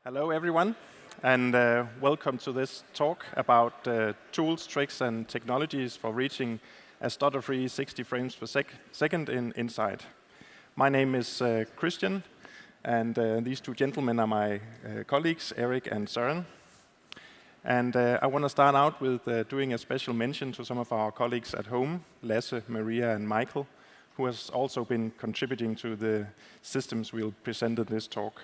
Hello, everyone, and welcome to this talk about tools, tricks, and technologies for reaching a stutter-free 60 frames per second in Inside. My name is Christian, and these two gentlemen are my colleagues, Eric and Søren. And I want to start out with doing a special mention to some of our colleagues at home, Lasse, Maria, and Michael, who has also been contributing to the systems we'll present in this talk.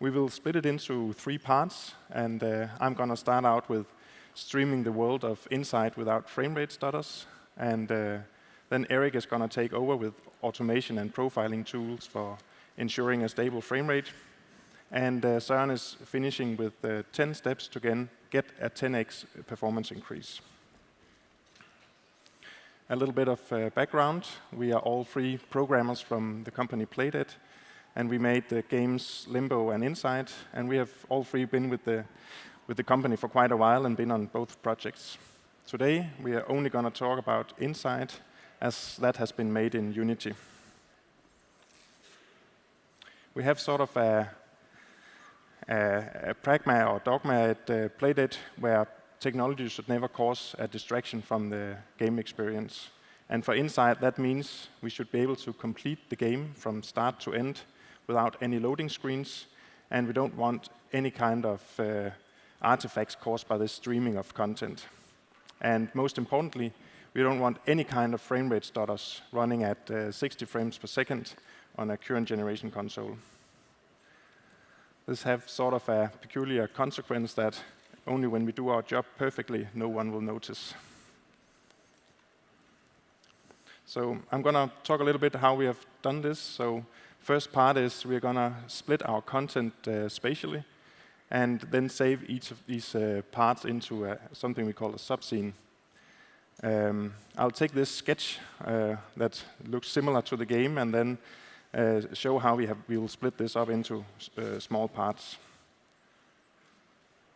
We will split it into 3 parts, and I'm going to start out with streaming the world of Inside without frame rate stutters, and then Eric is going to take over with automation and profiling tools for ensuring a stable frame rate, and Søren is finishing with 10 steps to get a 10x performance increase. A little bit of background. We are all 3 programmers from the company Playdead, and we made the games Limbo and Inside, and we have all 3 been with the company for quite a while and been on both projects. Today, we are only going to talk about Inside, as that has been made in Unity. We have sort of a pragma or dogma at Playdead where technology should never cause a distraction from the game experience. And for Inside, that means we should be able to complete the game from start to end without any loading screens, and we don't want any kind of artifacts caused by the streaming of content. And most importantly, we don't want any kind of frame rate stutters running at 60 frames per second on a current generation console. This has sort of a peculiar consequence that only when we do our job perfectly, no one will notice. So I'm going to talk a little bit how we have done this. So first part is we're going to split our content spatially and then save each of these parts into something we call a subscene. I'll take this sketch that looks similar to the game and then show how we will split this up into small parts.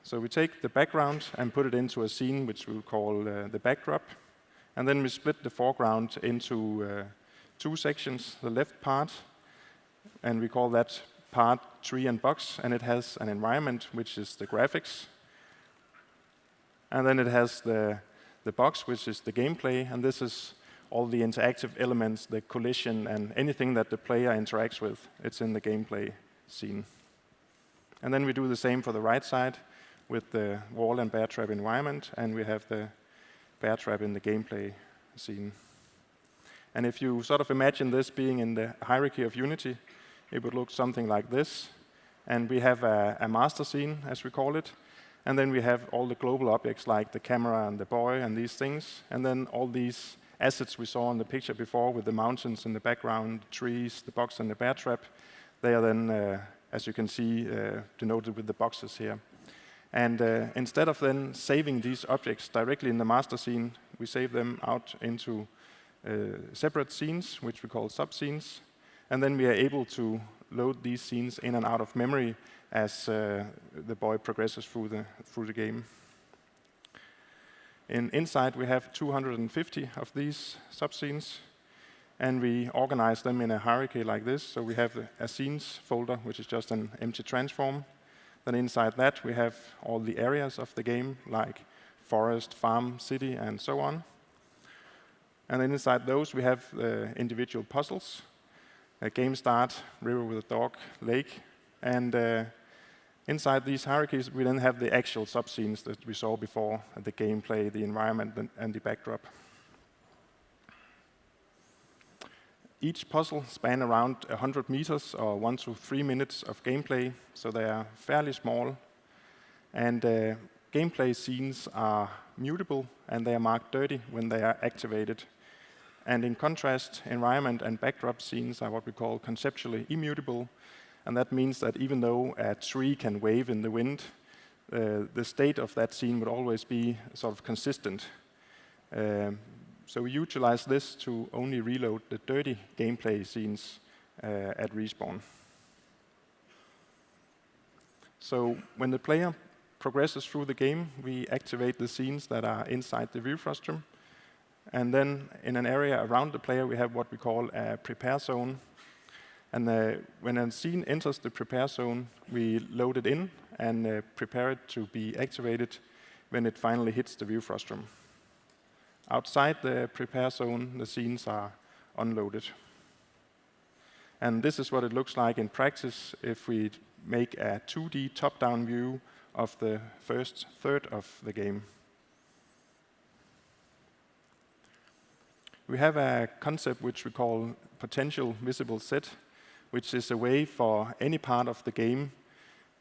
So we take the background and put it into a scene which we'll call the backdrop. And then we split the foreground into 2 sections, the left part, and we call that part tree and box, and it has an environment, which is the graphics. And then it has the box, which is the gameplay, and this is all the interactive elements, the collision, and anything that the player interacts with. It's in the gameplay scene. And then we do the same for the right side with the wall and bear trap environment, and we have the bear trap in the gameplay scene. And if you sort of imagine this being in the hierarchy of Unity, it would look something like this. And we have a master scene, as we call it. And then we have all the global objects like the camera and the boy and these things. And then all these assets we saw in the picture before with the mountains in the background, the trees, the box and the bear trap. They are then, as you can see, denoted with the boxes here. And instead of then saving these objects directly in the master scene, we save them out into separate scenes, which we call subscenes. And then we are able to load these scenes in and out of memory as the boy progresses through the game. In Inside, we have 250 of these subscenes, and we organize them in a hierarchy like this. So we have a scenes folder, which is just an empty transform. Then inside that, we have all the areas of the game, like forest, farm, city, and so on. And then inside those, we have individual puzzles. A game start, river with a dog, lake. And inside these hierarchies, we then have the actual subscenes that we saw before, the gameplay, the environment, and the backdrop. Each puzzle spans around 100 meters or 1 to 3 minutes of gameplay, so they are fairly small. And gameplay scenes are mutable, and they are marked dirty when they are activated. And in contrast, environment and backdrop scenes are what we call conceptually immutable, and that means that even though a tree can wave in the wind, the state of that scene would always be sort of consistent. So we utilize this to only reload the dirty gameplay scenes at respawn. So when the player progresses through the game, we activate the scenes that are inside the view frustum. And then in an area around the player, we have what we call a prepare zone. And when a scene enters the prepare zone, we load it in and prepare it to be activated when it finally hits the view frustum. Outside the prepare zone, the scenes are unloaded. And this is what it looks like in practice if we make a 2D top-down view of the first third of the game. We have a concept which we call potential visible set, which is a way for any part of the game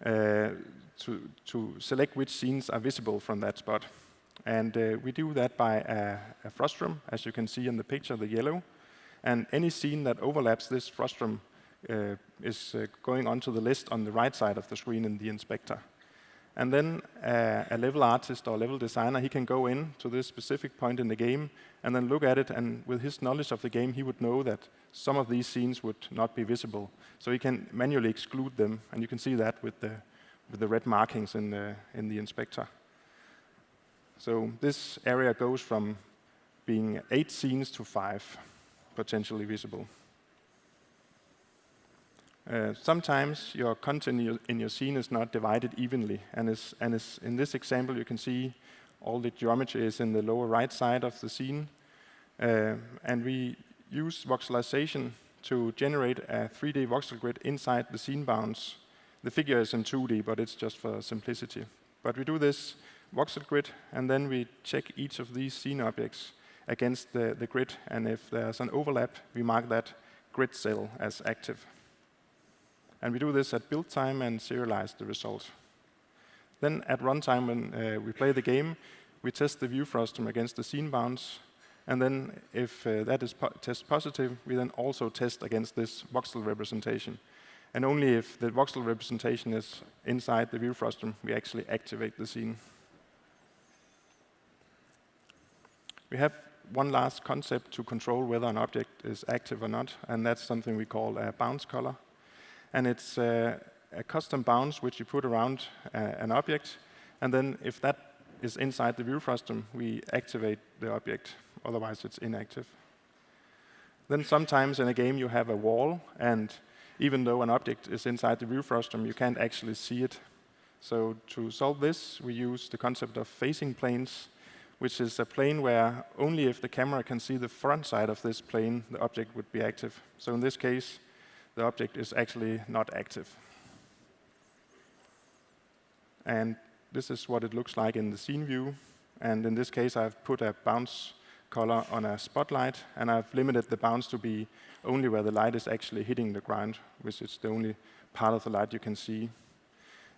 to select which scenes are visible from that spot. And we do that by a frustum, as you can see in the picture, the yellow. And any scene that overlaps this frustum is going onto the list on the right side of the screen in the inspector. And then a level artist or level designer, he can go in to this specific point in the game and then look at it, and with his knowledge of the game, he would know that some of these scenes would not be visible. So he can manually exclude them, and you can see that with the red markings in the inspector. So this area goes from being 8 scenes to 5 potentially visible. Sometimes your content in your scene is not divided evenly, and in this example you can see all the geometry is in the lower right side of the scene, and we use voxelization to generate a 3D voxel grid inside the scene bounds. The figure is in 2D, but it's just for simplicity. But we do this voxel grid, and then we check each of these scene objects against the grid, and if there's an overlap, we mark that grid cell as active. And we do this at build time and serialize the result. Then at runtime, when we play the game, we test the view frustum against the scene bounds, and then if that is test positive, we then also test against this voxel representation. And only if the voxel representation is inside the view frustum, we actually activate the scene. We have one last concept to control whether an object is active or not, and that's something we call a bounce color. And it's a custom bounce which you put around an object, and then if that is inside the view frustum, we activate the object, otherwise it's inactive. Then sometimes in a game you have a wall, and even though an object is inside the view frustum, you can't actually see it. So to solve this, we use the concept of facing planes, which is a plane where only if the camera can see the front side of this plane, the object would be active. So in this case, the object is actually not active. And this is what it looks like in the scene view. And in this case, I've put a bounce color on a spotlight, and I've limited the bounce to be only where the light is actually hitting the ground, which is the only part of the light you can see.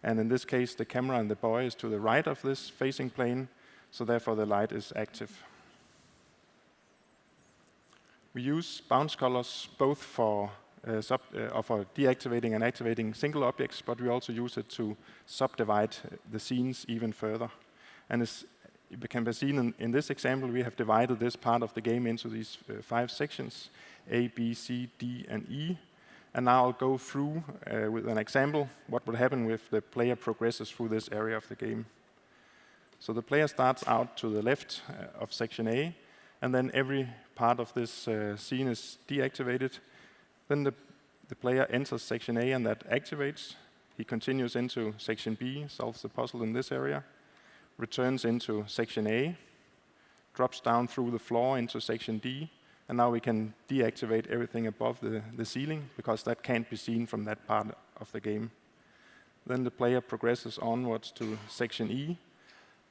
And in this case, the camera and the boy is to the right of this facing plane, so therefore the light is active. We use bounce colors both for deactivating and activating single objects, but we also use it to subdivide the scenes even further. And as it can be seen in this example, we have divided this part of the game into these 5 sections, A, B, C, D, and E. And now I'll go through with an example what would happen if the player progresses through this area of the game. So the player starts out to the left of section A, and then every part of this scene is deactivated. Then the player enters section A and that activates. He continues into section B, solves the puzzle in this area, returns into section A, drops down through the floor into section D, and now we can deactivate everything above the ceiling because that can't be seen from that part of the game. Then the player progresses onwards to section E,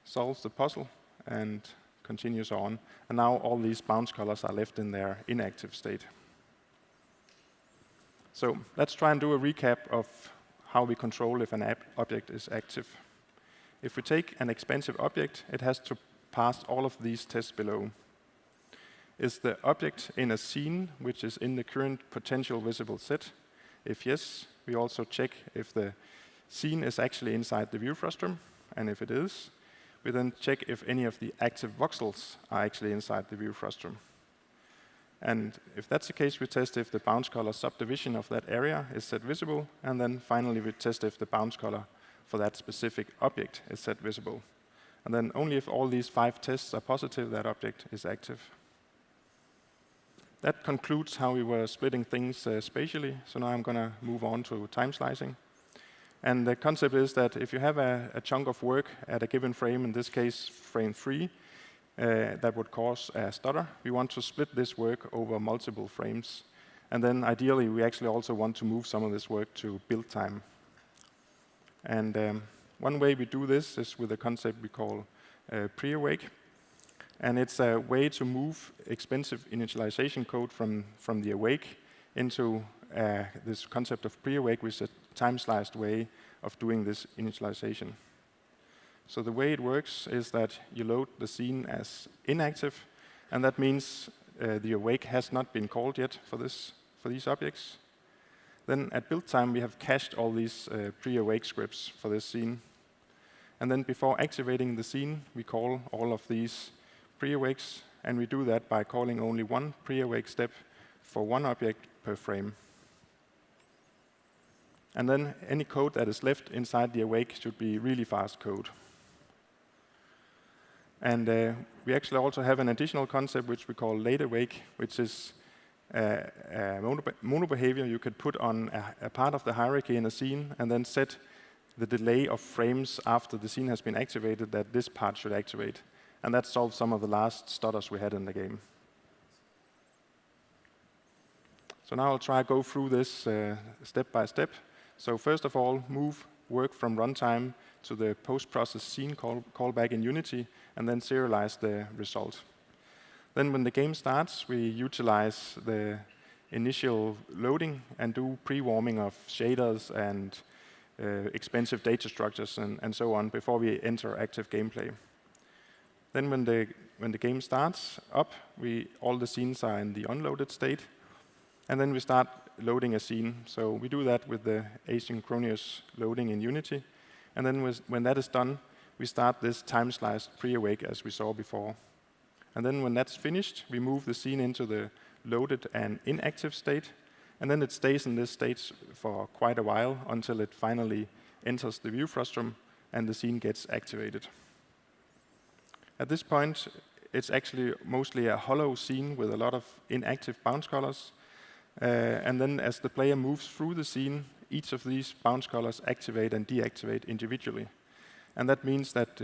solves the puzzle, and continues on. And now all these bounce colors are left in their inactive state. So let's try and do a recap of how we control if an object is active. If we take an expensive object, it has to pass all of these tests below. Is the object in a scene which is in the current potential visible set? If yes, we also check if the scene is actually inside the view frustum, and if it is, we then check if any of the active voxels are actually inside the view frustum. And if that's the case, we test if the bounce color subdivision of that area is set visible, and then finally we test if the bounce color for that specific object is set visible. And then only if all these 5 tests are positive, that object is active. That concludes how we were splitting things spatially. So now I'm going to move on to time slicing. And the concept is that if you have a chunk of work at a given frame, in this case frame 3, that would cause a stutter, we want to split this work over multiple frames. And then ideally, we actually also want to move some of this work to build time. And one way we do this is with a concept we call pre-awake. And it's a way to move expensive initialization code from the awake into this concept of pre-awake, which is a time-sliced way of doing this initialization. So the way it works is that you load the scene as inactive, and that means the awake has not been called yet for these objects. Then at build time, we have cached all these pre-awake scripts for this scene. And then before activating the scene, we call all of these pre-awakes, and we do that by calling only one pre-awake step for one object per frame. And then any code that is left inside the awake should be really fast code. And we actually also have an additional concept which we call late awake, which is a mono behavior you could put on a part of the hierarchy in a scene and then set the delay of frames after the scene has been activated that this part should activate. And that solves some of the last stutters we had in the game. So now I'll try to go through this step by step. So first of all, move work from runtime to the post-process scene callback in Unity, and then serialize the result. Then when the game starts, we utilize the initial loading and do pre-warming of shaders and expensive data structures and so on before we enter active gameplay. Then when the game starts up, all the scenes are in the unloaded state, and then we start loading a scene. So we do that with the asynchronous loading in Unity. And then when that is done, we start this time-sliced pre-awake as we saw before. And then when that's finished, we move the scene into the loaded and inactive state. And then it stays in this state for quite a while until it finally enters the view frustum and the scene gets activated. At this point, it's actually mostly a hollow scene with a lot of inactive bounce colors. And then as the player moves through the scene, each of these bounce colors activate and deactivate individually. And that means that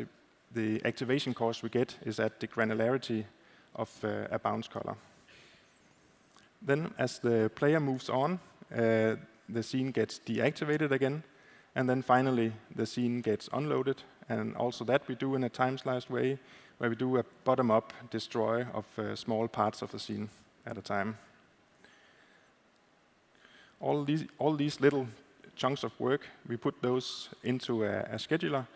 the activation cost we get is at the granularity of a bounce color. Then as the player moves on, the scene gets deactivated again. And then finally, the scene gets unloaded. And also that we do in a time-sliced way, where we do a bottom-up destroy of small parts of the scene at a time. All these little chunks of work, we put those into a scheduler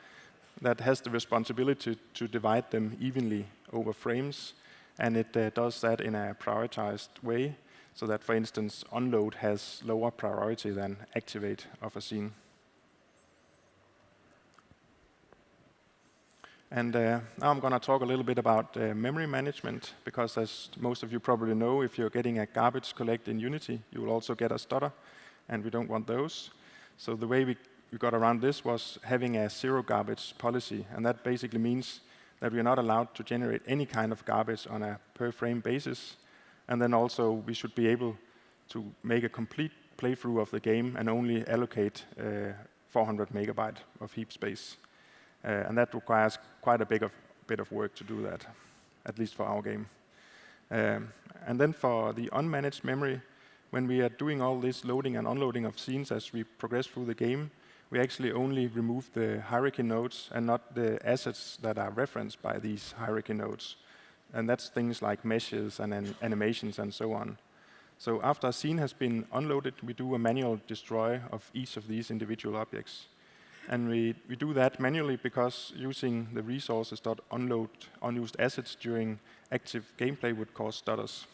that has the responsibility to divide them evenly over frames, and it does that in a prioritized way, so that, for instance, unload has lower priority than activate of a scene. And now I'm going to talk a little bit about memory management, because as most of you probably know, if you're getting a garbage collect in Unity, you will also get a stutter, and we don't want those. So the way we got around this was having a zero garbage policy, and that basically means that we are not allowed to generate any kind of garbage on a per frame basis. And then also we should be able to make a complete playthrough of the game and only allocate 400 megabyte of heap space. And that requires quite a bit of work to do that, at least for our game. And then for the unmanaged memory, when we are doing all this loading and unloading of scenes as we progress through the game, we actually only remove the hierarchy nodes and not the assets that are referenced by these hierarchy nodes. And that's things like meshes and animations and so on. So after a scene has been unloaded, we do a manual destroy of each of these individual objects. And we do that manually because using the resources.unload unused assets during active gameplay would cause stutters.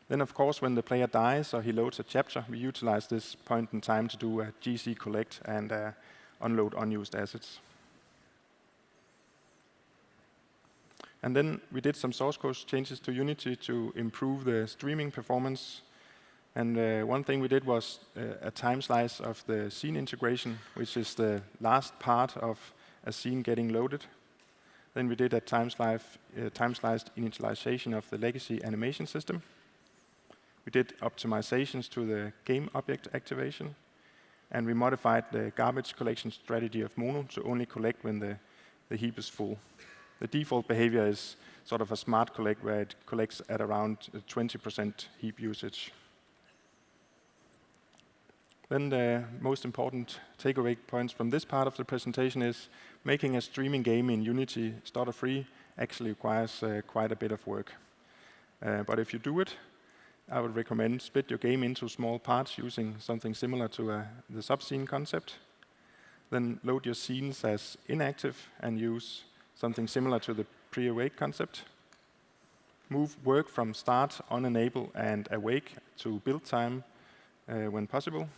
Then, of course, when the player dies or he loads a chapter, we utilize this point in time to do a GC collect and unload unused assets. And then we did some source code changes to Unity to improve the streaming performance. And one thing we did was a time slice of the scene integration, which is the last part of a scene getting loaded. Then we did a time-sliced initialization of the legacy animation system. We did optimizations to the game object activation. And we modified the garbage collection strategy of Mono to only collect when the heap is full. The default behavior is sort of a smart collect where it collects at around 20% heap usage. Then the most important takeaway points from this part of the presentation is making a streaming game in Unity starter-free actually requires quite a bit of work. But if you do it, I would recommend split your game into small parts using something similar to the subscene concept. Then load your scenes as inactive and use something similar to the pre-awake concept. Move work from start, on enable, and awake to build time when possible.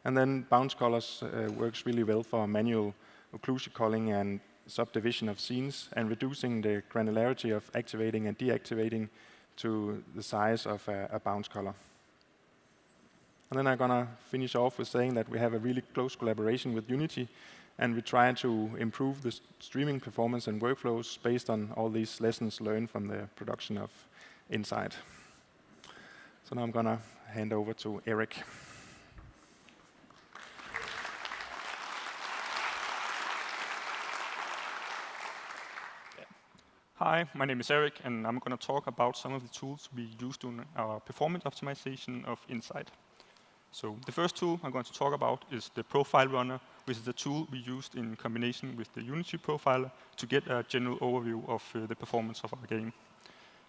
And then bounce colors works really well for manual occlusion culling and subdivision of scenes and reducing the granularity of activating and deactivating to the size of a bounce color. And then I'm going to finish off with saying that we have a really close collaboration with Unity, and we try to improve the streaming performance and workflows based on all these lessons learned from the production of Inside. So now I'm going to hand over to Eric. Hi, my name is Eric, and I'm going to talk about some of the tools we used in our performance optimization of Inside. So the first tool I'm going to talk about is the Profile Runner, which is a tool we used in combination with the Unity Profiler to get a general overview of the performance of our game.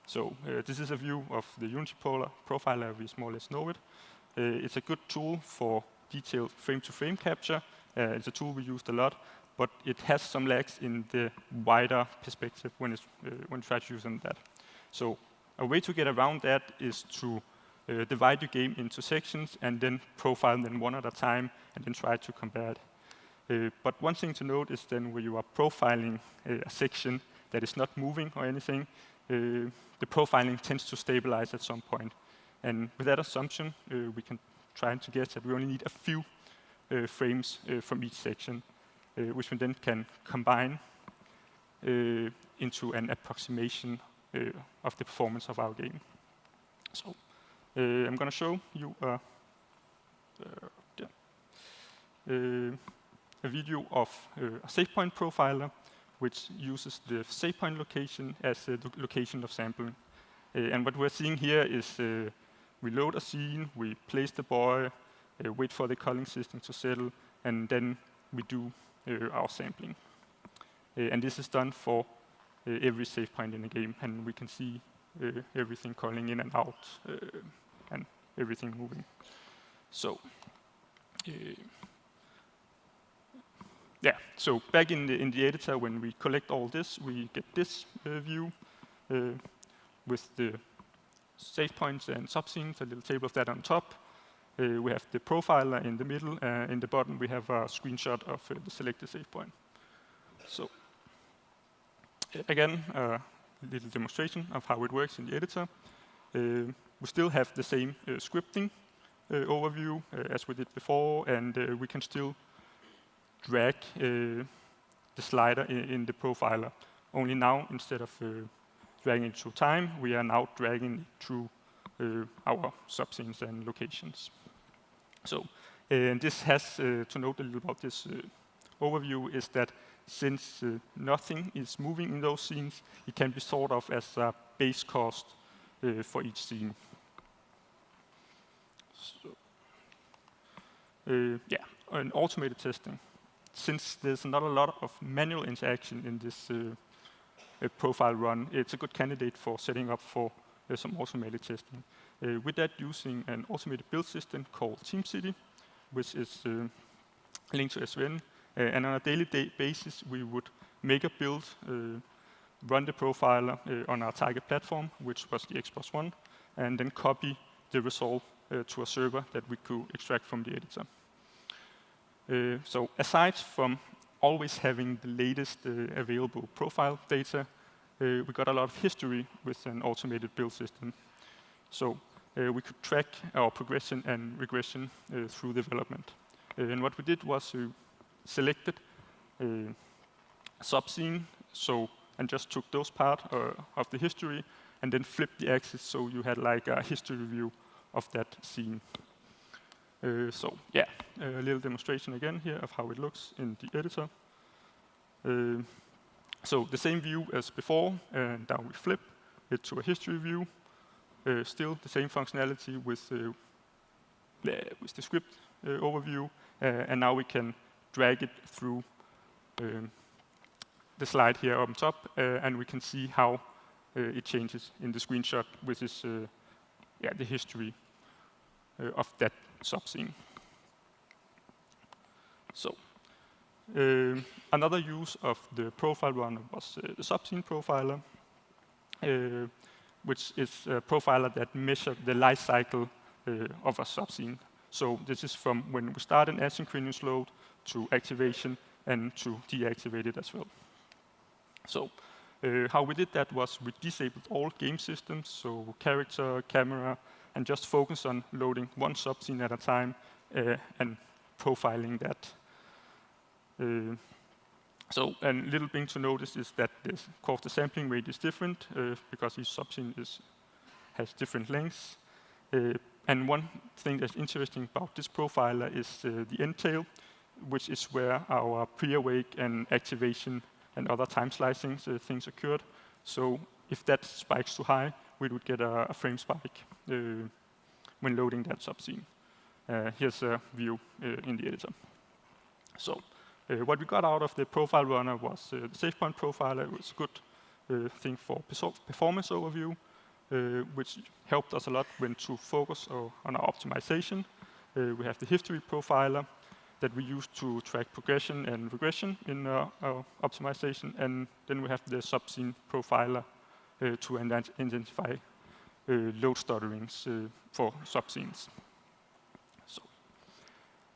So this is a view of the Unity Profiler, we more or less know it. It's a good tool for detailed frame-to-frame capture. It's a tool we used a lot, but it has some lags in the wider perspective when you try to use that. So a way to get around that is to divide your game into sections and then profile them one at a time and then try to compare it. But one thing to note is then when you are profiling a section that is not moving or anything, the profiling tends to stabilize at some point. And with that assumption, we can try to guess that we only need a few frames from each section, which we then can combine into an approximation of the performance of our game. So I'm going to show you a video of a save point profiler, which uses the save point location as the location of sampling. And what we're seeing here is we load a scene, we place the boy, wait for the culling system to settle, and then we do our sampling. And this is done for every save point in the game, and we can see everything culling in and out, and everything moving. So, so back in the editor, when we collect all this, we get this view with the save points and subscenes, a little table of that on top. We have the profiler in the middle. In the bottom, we have a screenshot of the selected save point. So again, a little demonstration of how it works in the editor. We still have the same scripting overview as we did before, and we can still drag the slider in the profiler. Only now, instead of dragging it through time, we are now dragging it through our subscenes and locations. So this has to note a little about this overview is that since nothing is moving in those scenes, it can be thought of as a base cost for each scene. So, and automated testing. Since there's not a lot of manual interaction in this profile run, it's a good candidate for setting up for some automated testing. With that, using an automated build system called TeamCity, which is linked to SVN. And on a daily basis, we would make a build, run the profiler on our target platform, which was the X+1, and then copy the result to a server that we could extract from the editor. So aside from always having the latest available profile data, we got a lot of history with an automated build system. So we could track our progression and regression through development. And what we did was we selected a subscene And just took those part of the history and then flipped the axis so you had like a history view of that scene. A little demonstration again here of how it looks in the editor. So the same view as before, and now we flip it to a history view. Still the same functionality with the script overview, and now we can drag it through the slide here up top, and we can see how it changes in the screenshot, which is the history of that subscene. So another use of the profile runner was the subscene profiler, which is a profiler that measures the life cycle of a subscene. So this is from when we start an asynchronous load to activation and to deactivate it as well. So how we did that was we disabled all game systems, so character, camera, and just focus on loading one subscene at a time and profiling that. So a little thing to notice is that of course the sampling rate is different because each subscene has different lengths. And one thing that's interesting about this profiler is the end tail, which is where our pre-awake and activation and other time slicing things occurred. So if that spikes too high, we would get a frame spike when loading that subscene. Here's a view in the editor. So what we got out of the profile runner was the SafePoint profiler. It was a good thing for performance overview, which helped us a lot when to focus on our optimization. We have the history profiler that we use to track progression and regression in our optimization, and then we have the subscene profiler to identify load stutterings for subscenes. So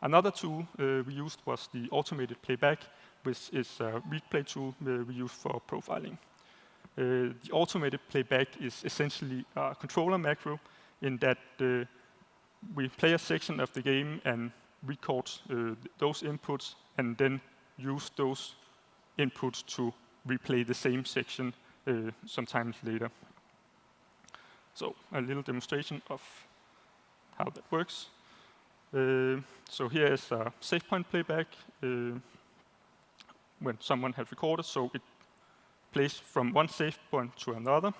another tool we used was the automated playback, which is a replay tool we use for profiling. The automated playback is essentially a controller macro in that we play a section of the game and record those inputs and then use those inputs to replay the same section sometimes later. So a little demonstration of how that works. So here is a SafePoint playback when someone has recorded, so it plays from one save point to another.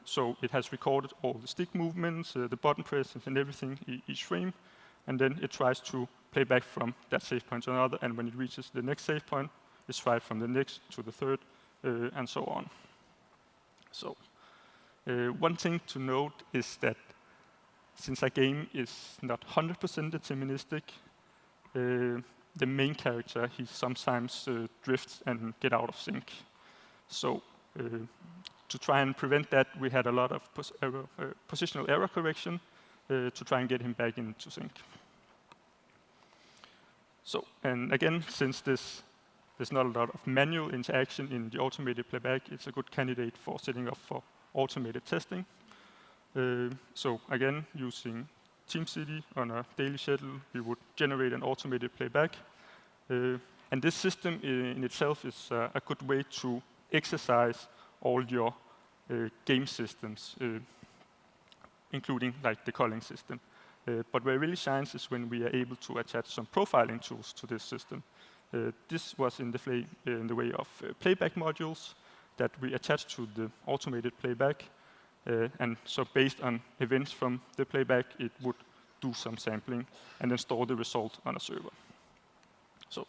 So it has recorded all the stick movements, the button presses and everything each frame, and then it tries to play back from that save point to another, and when it reaches the next save point, it's tried from the next to the third, and so on. So one thing to note is that since our game is not 100% deterministic, the main character, he sometimes drifts and get out of sync. So to try and prevent that, we had a lot of positional error correction to try and get him back into sync. So, and again, since there's not a lot of manual interaction in the automated playback, it's a good candidate for setting up for automated testing. So again, using TeamCity on a daily schedule, we would generate an automated playback. And this system in itself is a good way to exercise all your game systems, including like the calling system. But where it really shines is when we are able to attach some profiling tools to this system. This was in the way of playback modules that we attached to the automated playback. And so based on events from the playback, it would do some sampling and then store the result on a server. So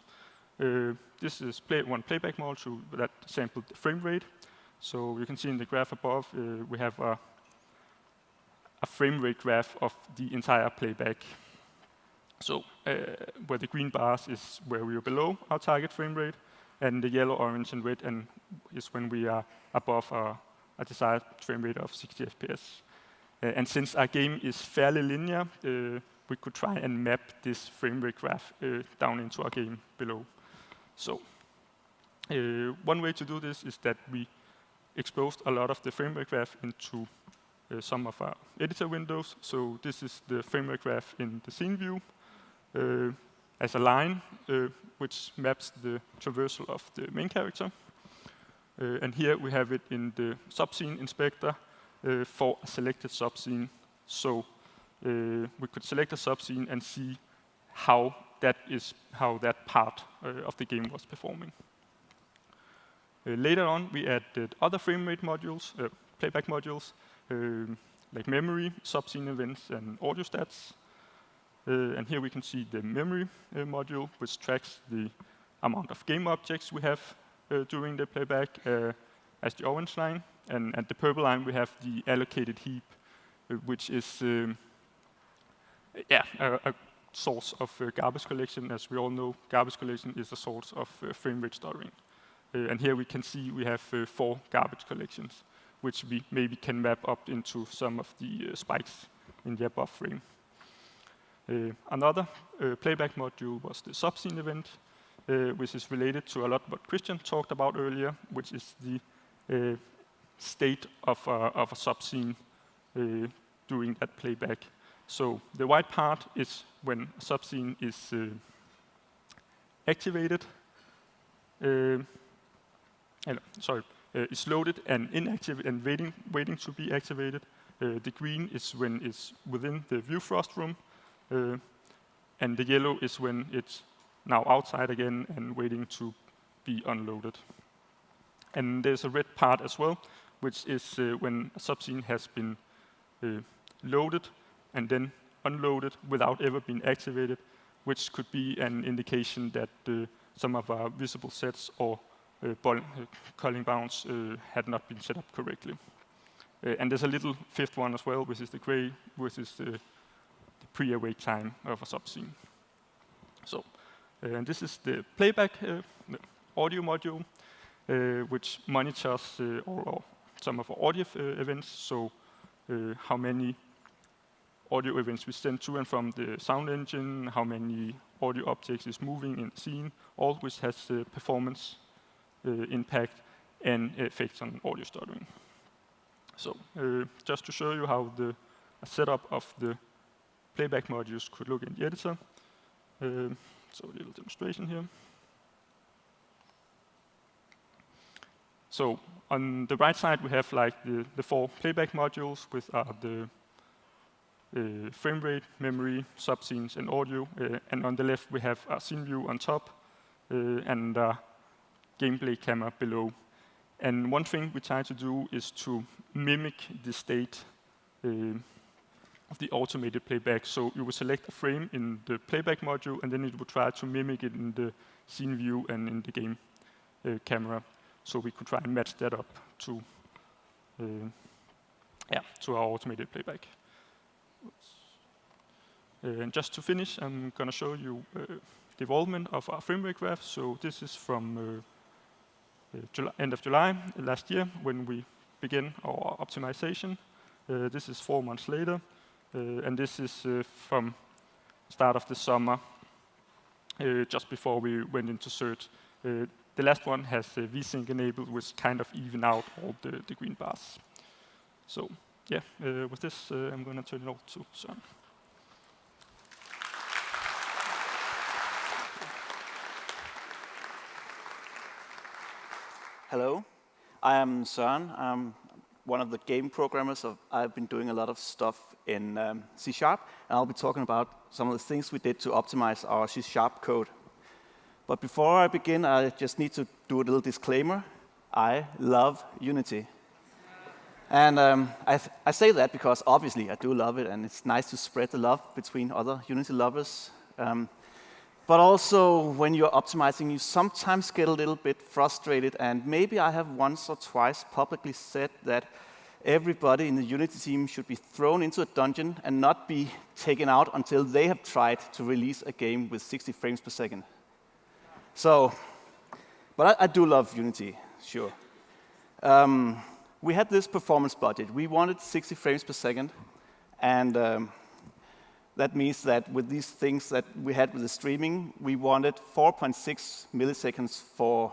this is one playback module that sampled the frame rate. So you can see in the graph above, we have a frame rate graph of the entire playback. So where the green bars is where we are below our target frame rate, and the yellow, orange, and red is when we are above a desired frame rate of 60 FPS. And since our game is fairly linear, we could try and map this frame rate graph down into our game below. So one way to do this is that we exposed a lot of the frame rate graph into some of our editor windows. So this is the frame rate graph in the scene view as a line, which maps the traversal of the main character. And here we have it in the subscene inspector for a selected subscene. So we could select a subscene and see how that part of the game was performing. Later on, we added other frame rate modules, playback modules, like memory, subscene events, and audio stats. And here we can see the memory module, which tracks the amount of game objects we have during the playback as the orange line. And at the purple line, we have the allocated heap, which is a source of garbage collection. As we all know, garbage collection is a source of frame rate stuttering. And here we can see we have 4 garbage collections, which we maybe can map up into some of the spikes in the above frame. Another playback module was the subscene event, which is related to a lot what Christian talked about earlier, which is the state of a subscene during that playback. So the white part is when a subscene is activated, is loaded and inactive and waiting to be activated. The green is when it's within the view frost room, and the yellow is when it's now outside again and waiting to be unloaded. And there's a red part as well, which is when a subscene has been loaded and then unloaded without ever being activated, which could be an indication that some of our visible sets or culling bounds had not been set up correctly. And there's a little fifth one as well, which is the gray, which is the pre-awake time of a subscene. So, and this is the playback the audio module, which monitors some of our audio events. So, how many audio events we send to and from the sound engine, how many audio objects is moving in the scene, all which has performance impact and effects on audio stuttering. So just to show you how the setup of the playback modules could look in the editor. So a little demonstration here. So on the right side, we have like the 4 playback modules with the frame rate, memory, subscenes, and audio. And on the left, we have a scene view on top and a gameplay camera below. And one thing we try to do is to mimic the state of the automated playback. So you would select a frame in the playback module, and then it would try to mimic it in the scene view and in the game camera. So we could try and match that up to our automated playback. And just to finish, I'm going to show you development of our frame rate graph. So this is from end of July last year when we began our optimization. This is 4 months later, and this is from start of the summer, just before we went into search. The last one has VSync enabled, which kind of even out all the green bars. So yeah, with this, I'm going to turn it over to Søren. Hello, I am Søren. I'm one of the game programmers. I've been doing a lot of stuff in C#, and I'll be talking about some of the things we did to optimize our C# code. But before I begin, I just need to do a little disclaimer. I love Unity. And I say that because obviously I do love it, and it's nice to spread the love between other Unity lovers. But also, when you're optimizing, you sometimes get a little bit frustrated, and maybe I have once or twice publicly said that everybody in the Unity team should be thrown into a dungeon and not be taken out until they have tried to release a game with 60 frames per second. So, but I do love Unity, sure. We had this performance budget. We wanted 60 frames per second, and that means that with these things that we had with the streaming, we wanted 4.6 milliseconds for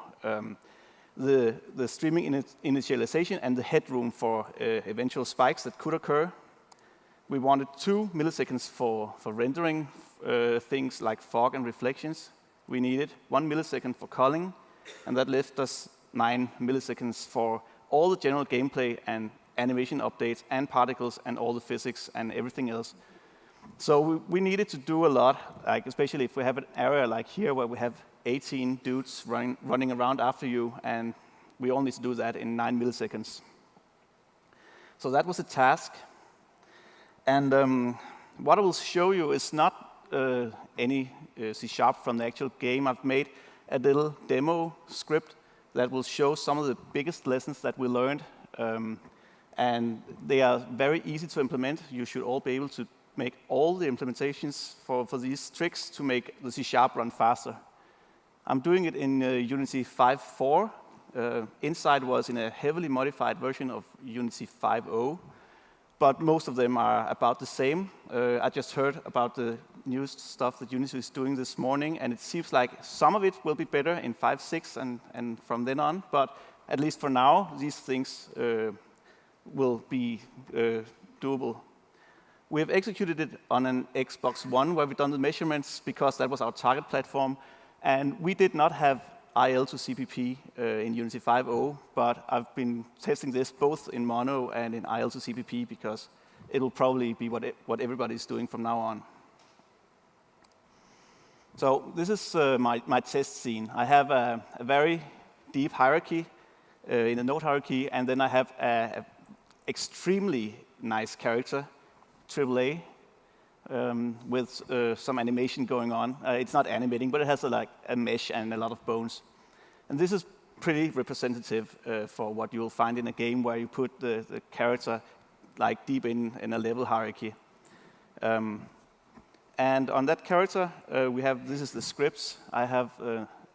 the streaming initialization and the headroom for eventual spikes that could occur. We wanted 2 milliseconds for rendering things like fog and reflections. We needed 1 millisecond for culling, and that left us 9 milliseconds for all the general gameplay and animation updates and particles and all the physics and everything else. So we needed to do a lot, like especially if we have an area like here where we have 18 dudes running around after you, and we all need to do that in 9 milliseconds. So that was a task. And what I will show you is not any C# from the actual game. I've made a little demo script that will show some of the biggest lessons that we learned. And they are very easy to implement. You should all be able to make all the implementations for these tricks to make the C# run faster. I'm doing it in Unity 5.4. Inside was in a heavily modified version of Unity 5.0. But most of them are about the same. I just heard about the new stuff that Unity is doing this morning, and it seems like some of it will be better in 5.6 and from then on. But at least for now, these things will be doable. We have executed it on an Xbox One, where we've done the measurements because that was our target platform. And we did not have IL to CPP in Unity 5.0, but I've been testing this both in mono and in IL to CPP because it will probably be what everybody's doing from now on. So this is my test scene. I have a very deep hierarchy in a node hierarchy, and then I have an extremely nice character, AAA, with some animation going on. It's not animating, but it has like a mesh and a lot of bones. And this is pretty representative for what you'll find in a game where you put the character like deep in a level hierarchy. And on that character, this is the scripts. I have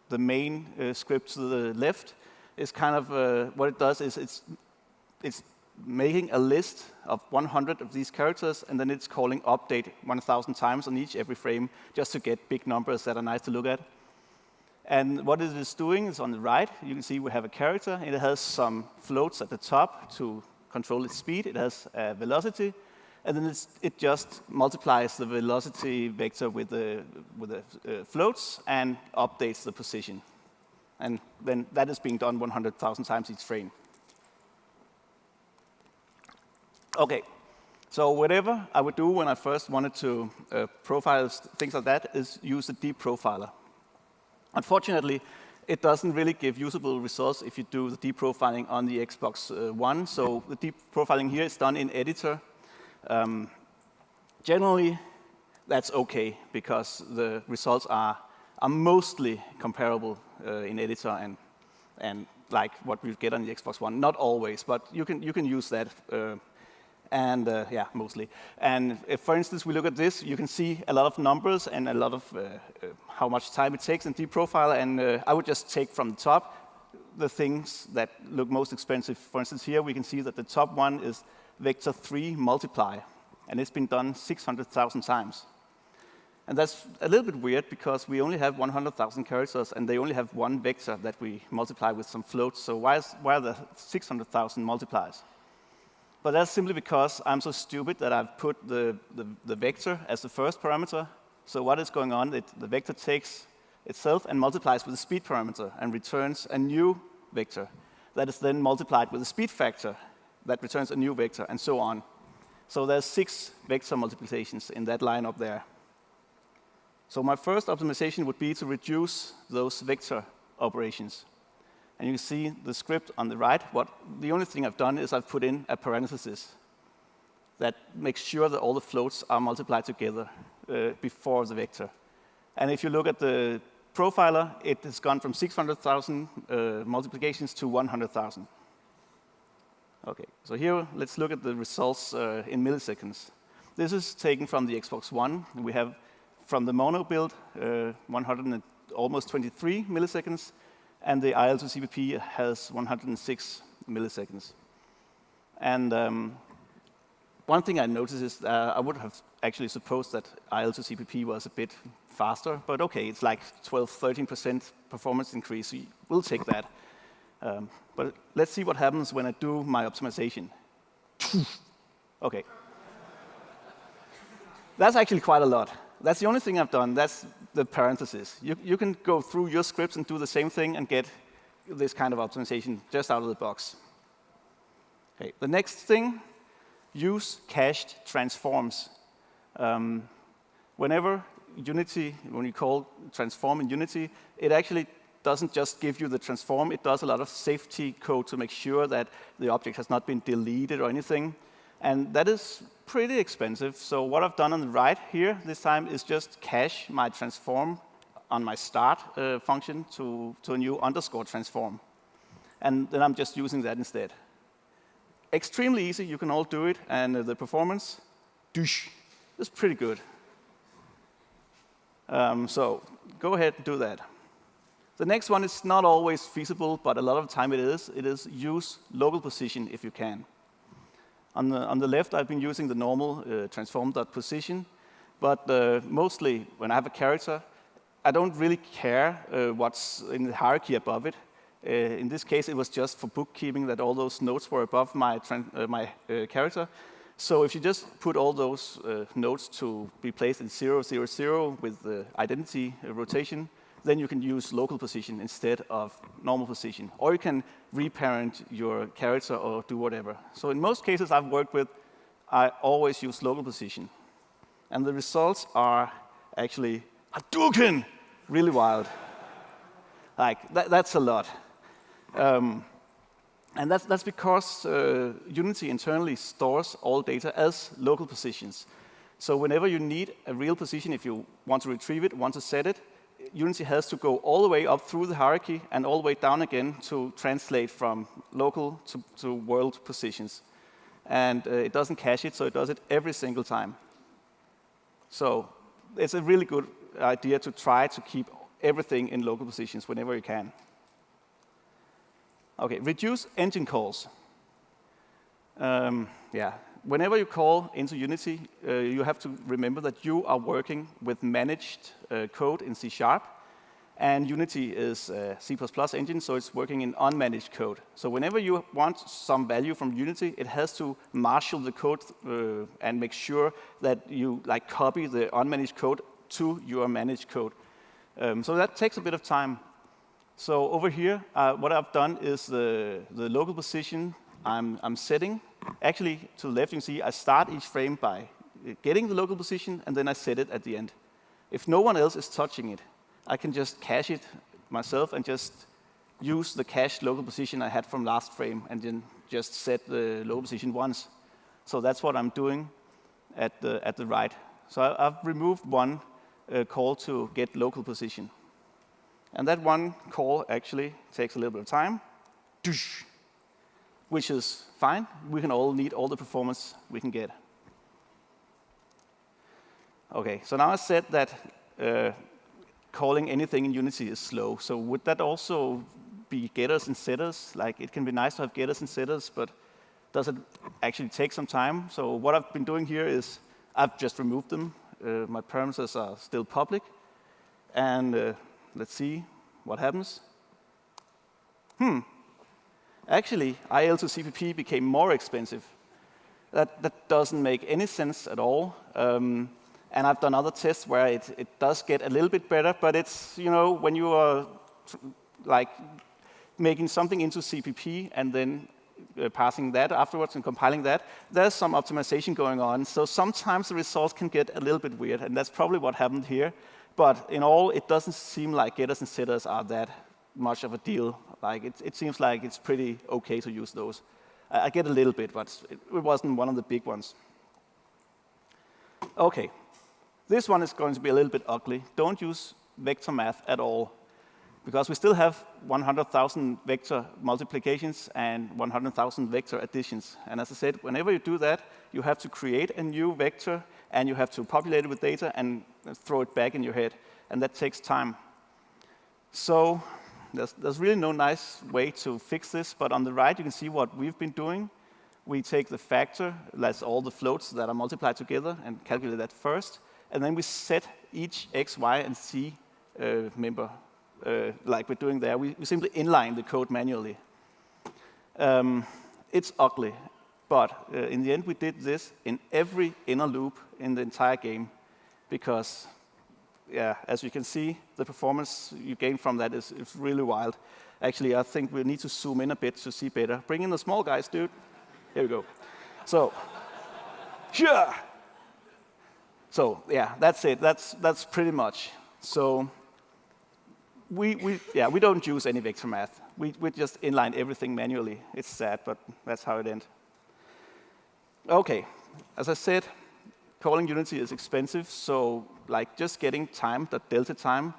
the main script to the left. Is kind of what it does is it's making a list of 100 of these characters, and then it's calling update 1,000 times on every frame, just to get big numbers that are nice to look at. And what it is doing is on the right, you can see we have a character, and it has some floats at the top to control its speed. It has a velocity, and then it just multiplies the velocity vector with the floats and updates the position. And then that is being done 100,000 times each frame. Okay, so whatever I would do when I first wanted to profile things like that is use a deep profiler. Unfortunately, it doesn't really give usable results if you do the deep profiling on the Xbox One. So the deep profiling here is done in editor. Generally, that's okay because the results are mostly comparable in editor and like what we get on the Xbox One. Not always, but you can use that. Yeah, mostly. And if, for instance, we look at this, you can see a lot of numbers and a lot of how much time it takes in deep profile. And I would just take from the top the things that look most expensive. For instance, here we can see that the top one is vector 3 multiply, and it's been done 600,000 times. And that's a little bit weird because we only have 100,000 characters, and they only have one vector that we multiply with some floats. So why are there 600,000 multiplies? But that's simply because I'm so stupid that I've put the vector as the first parameter. So what is going on? The vector takes itself and multiplies with the speed parameter and returns a new vector that is then multiplied with the speed factor that returns a new vector, and so on. So there's 6 vector multiplications in that line up there. So my first optimization would be to reduce those vector operations. And you can see the script on the right. The only thing I've done is I've put in a parenthesis that makes sure that all the floats are multiplied together before the vector. And if you look at the profiler, it has gone from 600,000 multiplications to 100,000. Okay, so here let's look at the results in milliseconds. This is taken from the Xbox One. We have from the mono build almost 23 milliseconds. And the IL to CPP has 106 milliseconds. And one thing I noticed is I would have actually supposed that IL to CPP was a bit faster, but okay, it's like 12-13% performance increase. We'll take that. But let's see what happens when I do my optimization. Okay. That's actually quite a lot. That's the only thing I've done. That's the parenthesis. You can go through your scripts and do the same thing and get this kind of optimization just out of the box. Okay, the next thing, use cached transforms. Whenever Unity, when you call transform in Unity, it actually doesn't just give you the transform, it does a lot of safety code to make sure that the object has not been deleted or anything. And that is pretty expensive. So what I've done on the right here this time is just cache my transform on my start function to a new underscore transform. And then I'm just using that instead. Extremely easy, you can all do it, and the performance, douche, is pretty good. So go ahead and do that. The next one is not always feasible, but a lot of the time it is. It is use local position if you can. On the left, I've been using the normal transform.position, but mostly when I have a character, I don't really care what's in the hierarchy above it. In this case, it was just for bookkeeping that all those nodes were above my character. So if you just put all those nodes to be placed in 0, 0, 0 with the identity rotation, then you can use local position instead of normal position. Or you can reparent your character or do whatever. So in most cases I've worked with, I always use local position. And the results are actually Hadouken! Really wild. Like, that's a lot. And that's because Unity internally stores all data as local positions. So whenever you need a real position, if you want to retrieve it, want to set it, Unity has to go all the way up through the hierarchy and all the way down again to translate from local to world positions. And it doesn't cache it, so it does it every single time. So it's a really good idea to try to keep everything in local positions whenever you can. Okay, reduce engine calls. Whenever you call into Unity, you have to remember that you are working with managed code in C#, and Unity is a C++ engine, so it's working in unmanaged code. So whenever you want some value from Unity, it has to marshal the code and make sure that you copy the unmanaged code to your managed code. So that takes a bit of time. So over here, what I've done is the local position I'm setting. Actually, to the left, you can see I start each frame by getting the local position, and then I set it at the end. If no one else is touching it, I can just cache it myself and just use the cached local position I had from last frame, and then just set the local position once. So that's what I'm doing at the right. So I've removed one call to get local position. And that one call actually takes a little bit of time, which is fine. We can all need all the performance we can get. Okay, so now I said that calling anything in Unity is slow. So would that also be getters and setters? Like, it can be nice to have getters and setters, but does it actually take some time? So what I've been doing here is I've just removed them. My parameters are still public. And let's see what happens. Actually, IL to CPP became more expensive. That doesn't make any sense at all. And I've done other tests where it does get a little bit better, but it's, when you are making something into CPP and then passing that afterwards and compiling that, there's some optimization going on. So sometimes the results can get a little bit weird, and that's probably what happened here. But in all, it doesn't seem like getters and setters are that much of a deal. Like, it seems like it's pretty okay to use those. I get a little bit, but it wasn't one of the big ones. Okay, this one is going to be a little bit ugly. Don't use vector math at all, because we still have 100,000 vector multiplications and 100,000 vector additions. And as I said, whenever you do that, you have to create a new vector, and you have to populate it with data and throw it back in your head. And that takes time. So there's really no nice way to fix this, but on the right, you can see what we've been doing. We take the factor, that's all the floats that are multiplied together, and calculate that first. And then we set each x, y, and z member like we're doing there. We simply inline the code manually. It's ugly, but in the end, we did this in every inner loop in the entire game, because yeah, as you can see, the performance you gain from that is really wild. Actually, I think we need to zoom in a bit to see better. Bring in the small guys, dude. Here we go. So, sure. So yeah, that's it. That's pretty much. So we don't use any vector math. We just inline everything manually. It's sad, but that's how it ends. Okay, as I said, calling Unity is expensive, so like just getting time, that delta time,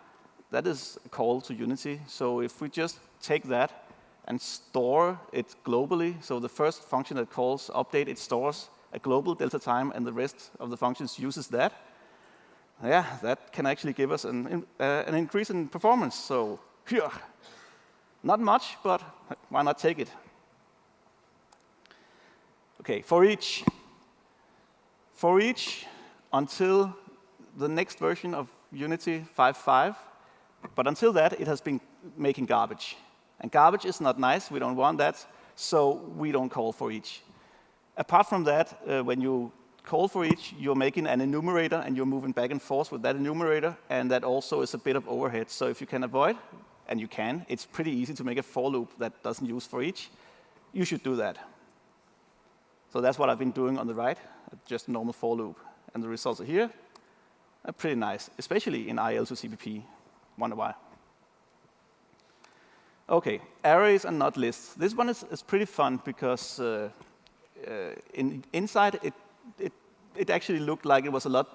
that is a call to Unity. So if we just take that and store it globally, so the first function that calls update, it stores a global delta time, and the rest of the functions uses that. Yeah, that can actually give us an increase in performance. So, yeah, not much, but why not take it? Okay, for each until the next version of Unity 5.5, but until that, it has been making garbage. And garbage is not nice, we don't want that, so we don't call for each. Apart from that, when you call for each, you're making an enumerator, and you're moving back and forth with that enumerator, and that also is a bit of overhead. So if you can avoid, and you can, it's pretty easy to make a for loop that doesn't use for each. You should do that. So that's what I've been doing on the right, just a normal for loop. And the results are here. Are pretty nice, especially in IL to CPP. Wonder why. Okay, arrays and not lists. This one is pretty fun because inside it actually looked like it was a lot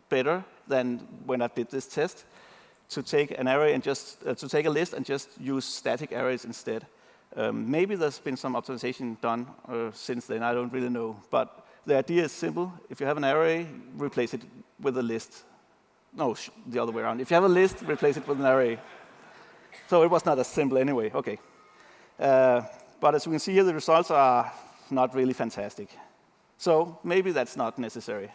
better than when I did this test to take an array and just to take a list and just use static arrays instead. Maybe there's been some optimization done since then. I don't really know, but the idea is simple. If you have an array, replace it with a list. No, the other way around. If you have a list, replace it with an array. So it was not as simple anyway. Okay, but as you can see here, the results are not really fantastic. So maybe that's not necessary.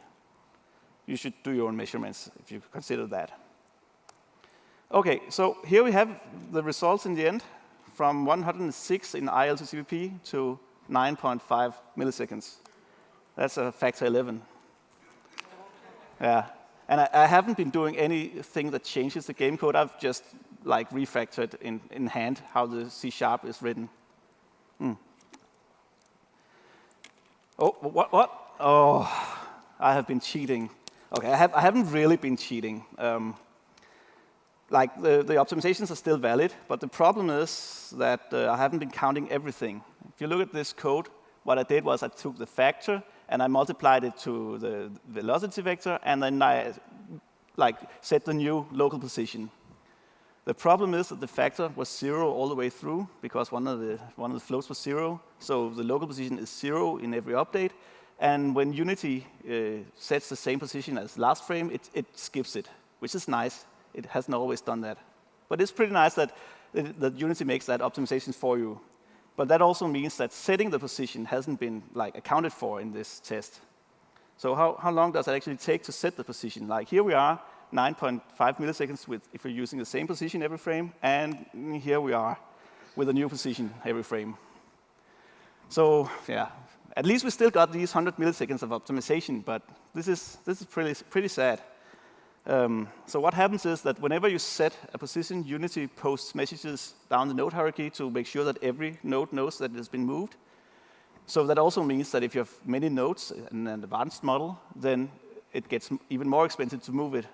You should do your own measurements if you consider that. Okay, so here we have the results in the end from 106 in IL to CPP to 9.5 milliseconds. That's a factor 11. Yeah, and I haven't been doing anything that changes the game code. I've just like refactored in hand how the C# is written. Oh, what? Oh, I have been cheating. Okay, I haven't really been cheating. Like the optimizations are still valid, but the problem is that I haven't been counting everything. If you look at this code, what I did was I took the factor and I multiplied it to the velocity vector, and then I like set the new local position. The problem is that the factor was 0 all the way through because one of the floats was 0, so the local position is 0 in every update. And when Unity sets the same position as last frame, it skips it, which is nice. It hasn't always done that. But it's pretty nice that Unity makes that optimization for you. But that also means that setting the position hasn't been like accounted for in this test. So how long does it actually take to set the position? Like here we are, 9.5 milliseconds if we're using the same position every frame, and here we are with a new position every frame. So yeah, at least we still got these 100 milliseconds of optimization, but this is pretty sad. So what happens is that whenever you set a position, Unity posts messages down the node hierarchy to make sure that every node knows that it has been moved. So that also means that if you have many nodes in an advanced model, then it gets even more expensive to move it.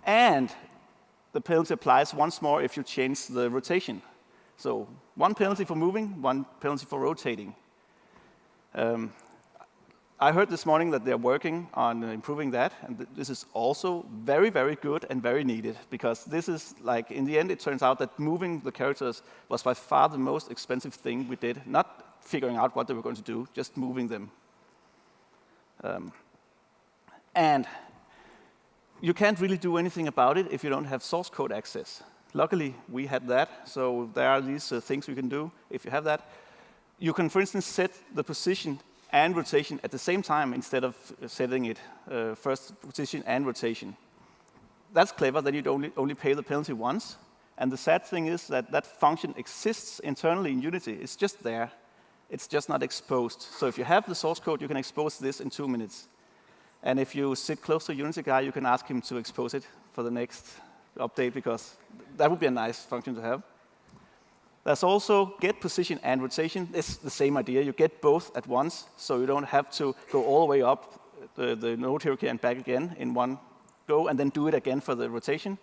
And the penalty applies once more if you change the rotation. So one penalty for moving, one penalty for rotating. I heard this morning that they're working on improving that, and this is also very, very good and very needed, because this is like, in the end, it turns out that moving the characters was by far the most expensive thing we did, not figuring out what they were going to do, just moving them. And you can't really do anything about it if you don't have source code access. Luckily, we had that, so there are these things we can do if you have that. You can, for instance, set the position and rotation at the same time instead of setting it first position and rotation. That's clever, then you'd only pay the penalty once. And the sad thing is that that function exists internally in Unity. It's just there. It's just not exposed. So if you have the source code, you can expose this in 2 minutes. And if you sit close to a Unity guy, you can ask him to expose it for the next update, because that would be a nice function to have. There's also get position and rotation. It's the same idea. You get both at once, so you don't have to go all the way up the node hierarchy and back again in one go, and then do it again for the rotation.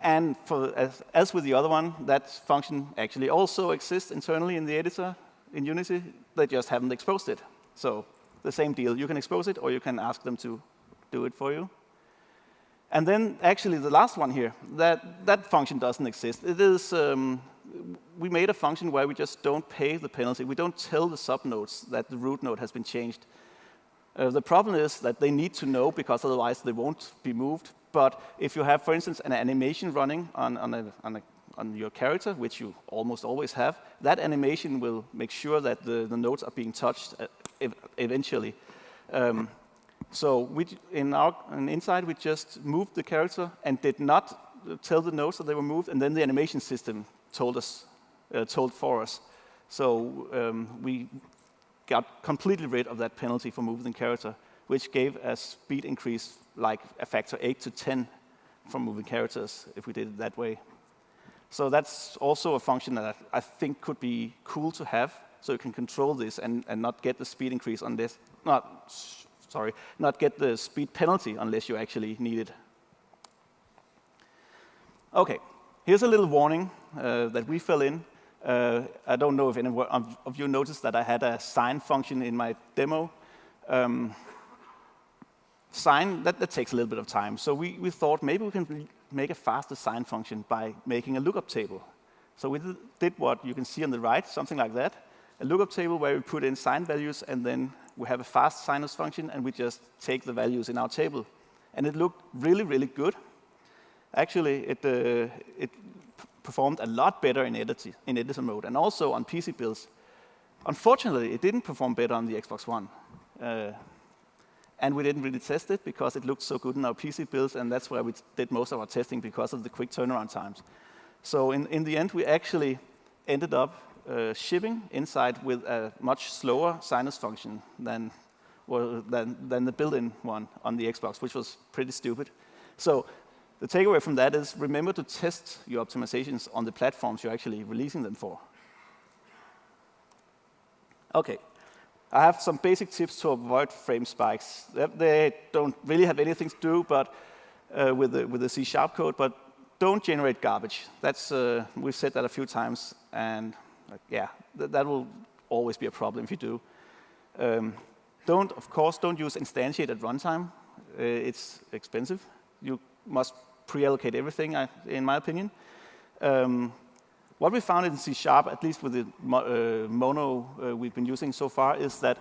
And as with the other one, that function actually also exists internally in the editor in Unity. They just haven't exposed it. So the same deal. You can expose it, or you can ask them to do it for you. And then actually the last one here, that function doesn't exist. It is, we made a function where we just don't pay the penalty. We don't tell the subnodes that the root node has been changed. The problem is that they need to know, because otherwise they won't be moved. But if you have, for instance, an animation running on your character, which you almost always have, that animation will make sure that the nodes are being touched eventually. So inside, we just moved the character and did not tell the nodes that they were moved, and then the animation system told for us. So we got completely rid of that penalty for moving the character, which gave a speed increase like a factor 8 to 10 from moving characters if we did it that way. So that's also a function that I think could be cool to have, so you can control this and not get the speed increase unless, not get the speed penalty unless you actually need it. Okay, here's a little warning that we fell in. I don't know if any of you noticed that I had a sign function in my demo. Sign, that takes a little bit of time. So we thought maybe we can make a faster sign function by making a lookup table. So we did what you can see on the right, something like that. A lookup table where we put in sign values, and then we have a fast signers function, and we just take the values in our table. And it looked really, really good. Actually, it performed a lot better in editor mode, and also on PC builds. Unfortunately, it didn't perform better on the Xbox One. And we didn't really test it because it looked so good in our PC builds, and that's where we did most of our testing because of the quick turnaround times. So in the end, we actually ended up shipping inside with a much slower sinus function than the built-in one on the Xbox, which was pretty stupid. So the takeaway from that is remember to test your optimizations on the platforms you're actually releasing them for. Okay. I have some basic tips to avoid frame spikes. They don't really have anything to do with the C# code, but don't generate garbage. That's we've said that a few times, and yeah, that will always be a problem if you do. Of course, don't use instantiate at runtime. It's expensive. You must pre-allocate everything, in my opinion. What we found in C#, at least with the mono we've been using so far, is that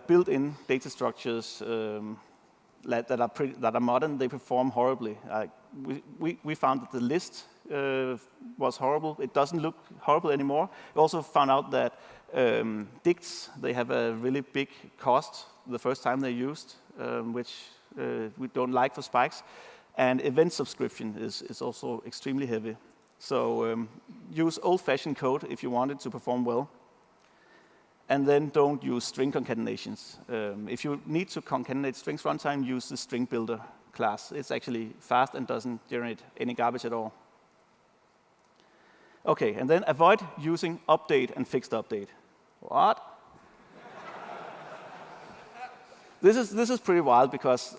built-in data structures that are modern, they perform horribly. We found that the list was horrible. It doesn't look horrible anymore. We also found out that dicts, they have a really big cost the first time they're used, which we don't like for spikes. And event subscription is also extremely heavy. So use old-fashioned code if you want it to perform well. And then don't use string concatenations. If you need to concatenate strings runtime, use the string builder class. It's actually fast and doesn't generate any garbage at all. Okay, and then avoid using update and fixed update. What? This is pretty wild because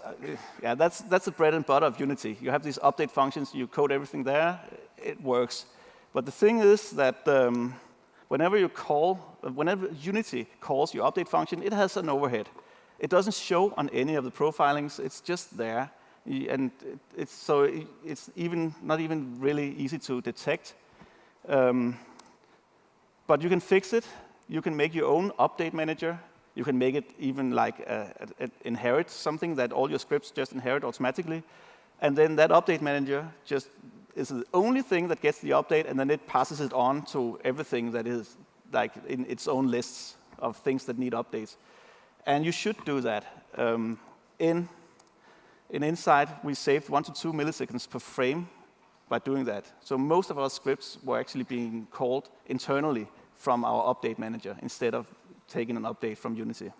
yeah, that's the bread and butter of Unity. You have these update functions, you code everything there, it works. But the thing is that whenever Unity calls your update function, it has an overhead. It doesn't show on any of the profilings, it's just there. And it's even not even really easy to detect. But you can fix it. You can make your own update manager. You can make it even like inherit something that all your scripts just inherit automatically. And then that update manager just is the only thing that gets the update, and then it passes it on to everything that is like in its own lists of things that need updates. And you should do that. In Inside, we saved 1 to 2 milliseconds per frame by doing that. So most of our scripts were actually being called internally from our update manager instead of taking an update from Unity.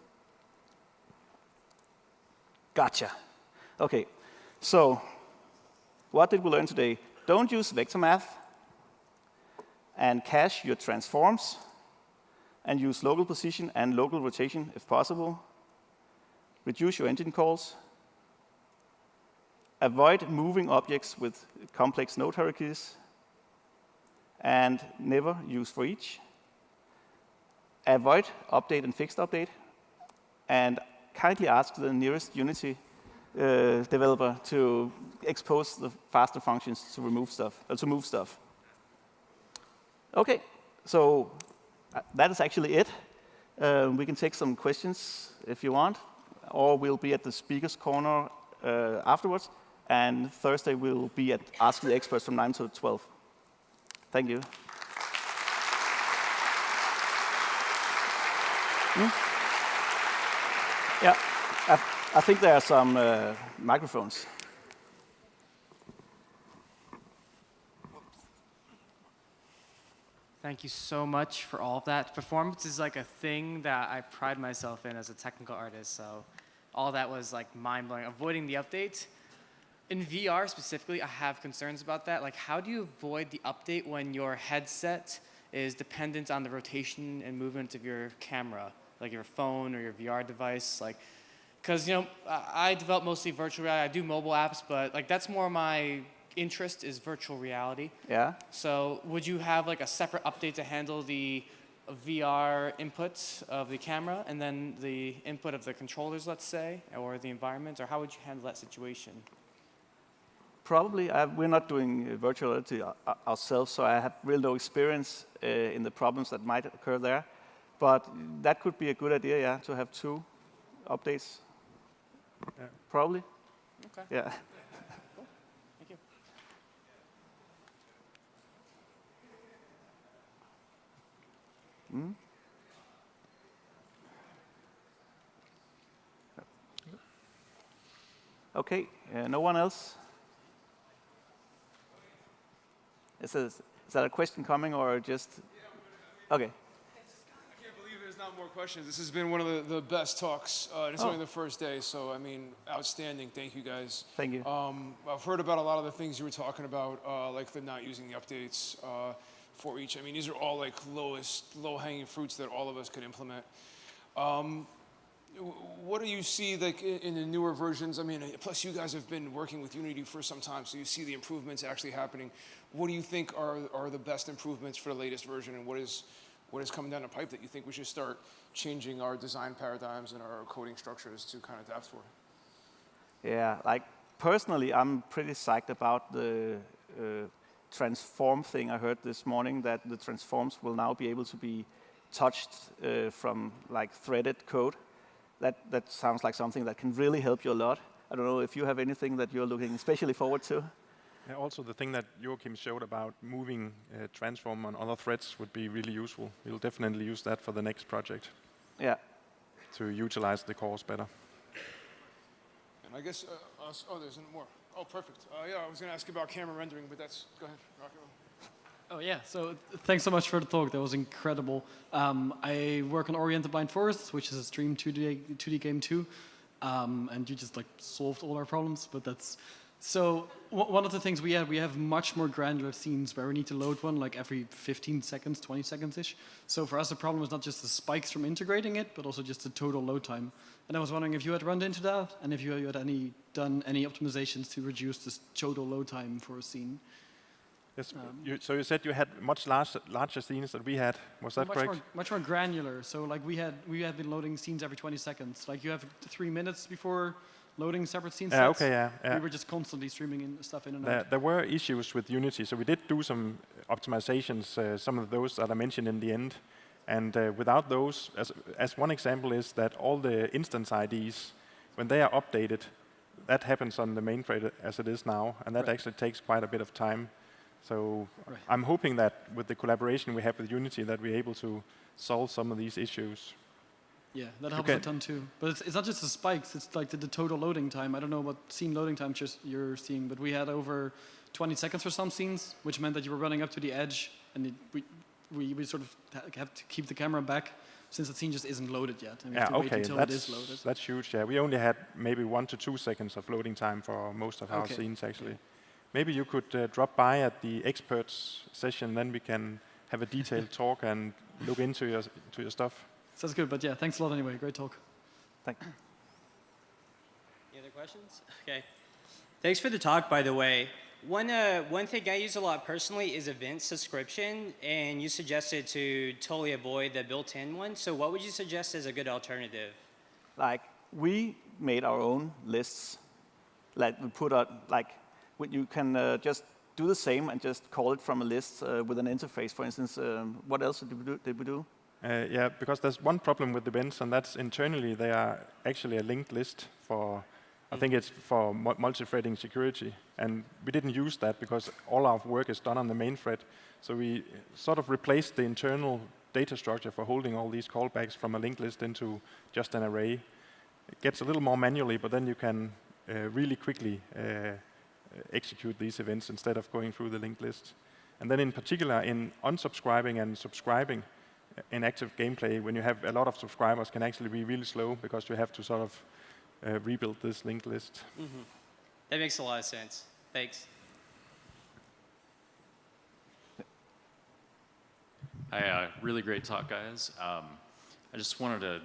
Gotcha. Okay, so what did we learn today? Don't use vector math, and cache your transforms, and use local position and local rotation if possible. Reduce your engine calls. Avoid moving objects with complex node hierarchies, and never use for each. Avoid update and fixed update, and kindly ask the nearest Unity developer to expose the faster functions to remove stuff, to move stuff. Okay, so that is actually it. We can take some questions if you want, or we'll be at the speaker's corner afterwards. And Thursday we'll be at Ask the Experts from 9 to 12. Thank you. Yeah, I think there are some microphones. Thank you so much for all of that. Performance is like a thing that I pride myself in as a technical artist, so all that was like mind-blowing. Avoiding the update. In VR specifically, I have concerns about that. Like, how do you avoid the update when your headset is dependent on the rotation and movement of your camera, like your phone or your VR device? Like, because I develop mostly virtual reality. I do mobile apps, but like that's more my interest is virtual reality. Yeah. So would you have like a separate update to handle the VR input of the camera and then the input of the controllers, let's say, or the environment, or how would you handle that situation? Probably, we're not doing virtual reality ourselves, so I have really no experience in the problems that might occur there. But that could be a good idea, yeah, to have two updates. Yeah. Probably. Okay. Yeah. Cool. Thank you. Mm. Okay, no one else? Is that a question coming or just? Okay. I can't believe there's not more questions. This has been one of the best talks. It's only the first day, so I mean, outstanding. Thank you guys. Thank you. I've heard about a lot of the things you were talking about, like the not using the updates for each. I mean, these are all like low-hanging fruits that all of us could implement. What do you see like in the newer versions? I mean, plus you guys have been working with Unity for some time, so you see the improvements actually happening. What do you think are the best improvements for the latest version, and what is coming down the pipe that you think we should start changing our design paradigms and our coding structures to kind of adapt for? Yeah, like personally, I'm pretty psyched about the transform thing I heard this morning, that the transforms will now be able to be touched from like threaded code. That sounds like something that can really help you a lot. I don't know if you have anything that you're looking especially forward to. Yeah, also, the thing that Joachim showed about moving transform on other threads would be really useful. We'll definitely use that for the next project. Yeah. To utilize the cores better. And I guess, there's more. Oh, perfect. Yeah, I was going to ask about camera rendering, but go ahead, rock and roll. Oh yeah, so thanks so much for the talk. That was incredible. I work on Oriented Blind Forest, which is a stream 2D game too, and you just like solved all our problems. But that's so one of the things we have much more granular scenes where we need to load one like every 15 seconds, 20 seconds ish. So for us, the problem is not just the spikes from integrating it, but also just the total load time. And I was wondering if you had run into that, and if you had done any optimizations to reduce this total load time for a scene. Yes, so you said you had much larger scenes than we had. Was that correct? Much more granular. So like we had been loading scenes every 20 seconds. Like you have 3 minutes before loading separate scene sets. Okay, yeah. We were just constantly streaming stuff in and out. There were issues with Unity, so we did do some optimizations, some of those that I mentioned in the end. And without those, as one example is that all the instance IDs, when they are updated, that happens on the main thread as it is now, and that actually takes quite a bit of time. So I'm hoping that with the collaboration we have with Unity that we're able to solve some of these issues. Yeah, that helps a ton too. But it's not just the spikes, it's like the total loading time. I don't know what scene loading time you're seeing, but we had over 20 seconds for some scenes, which meant that you were running up to the edge, and we sort of have to keep the camera back since the scene just isn't loaded yet. And we Yeah, have to wait okay, until it is loaded. that's huge. Yeah, we only had maybe 1 to 2 seconds of loading time for most of our Okay. scenes actually. Maybe you could drop by at the experts session, then we can have a detailed talk and look into your stuff. Sounds good, but yeah, thanks a lot anyway. Great talk. Thank Any other questions? Okay. Thanks for the talk, by the way. One thing I use a lot personally is event subscription, and you suggested to totally avoid the built-in one. So what would you suggest as a good alternative? Like, we made our own lists. Like, we put out, like, you can just do the same and just call it from a list with an interface, for instance. What else did we do? Yeah, because there's one problem with events, and that's internally they are actually a linked list for, I think it's for multi-threading security. And we didn't use that because all our work is done on the main thread. So we sort of replaced the internal data structure for holding all these callbacks from a linked list into just an array. It gets a little more manually, but then you can really quickly execute these events instead of going through the linked list. And then in particular, in unsubscribing and subscribing in active gameplay, when you have a lot of subscribers, can actually be really slow because you have to sort of rebuild this linked list. Mm-hmm. That makes a lot of sense. Thanks. Hi, really great talk, guys. I just wanted to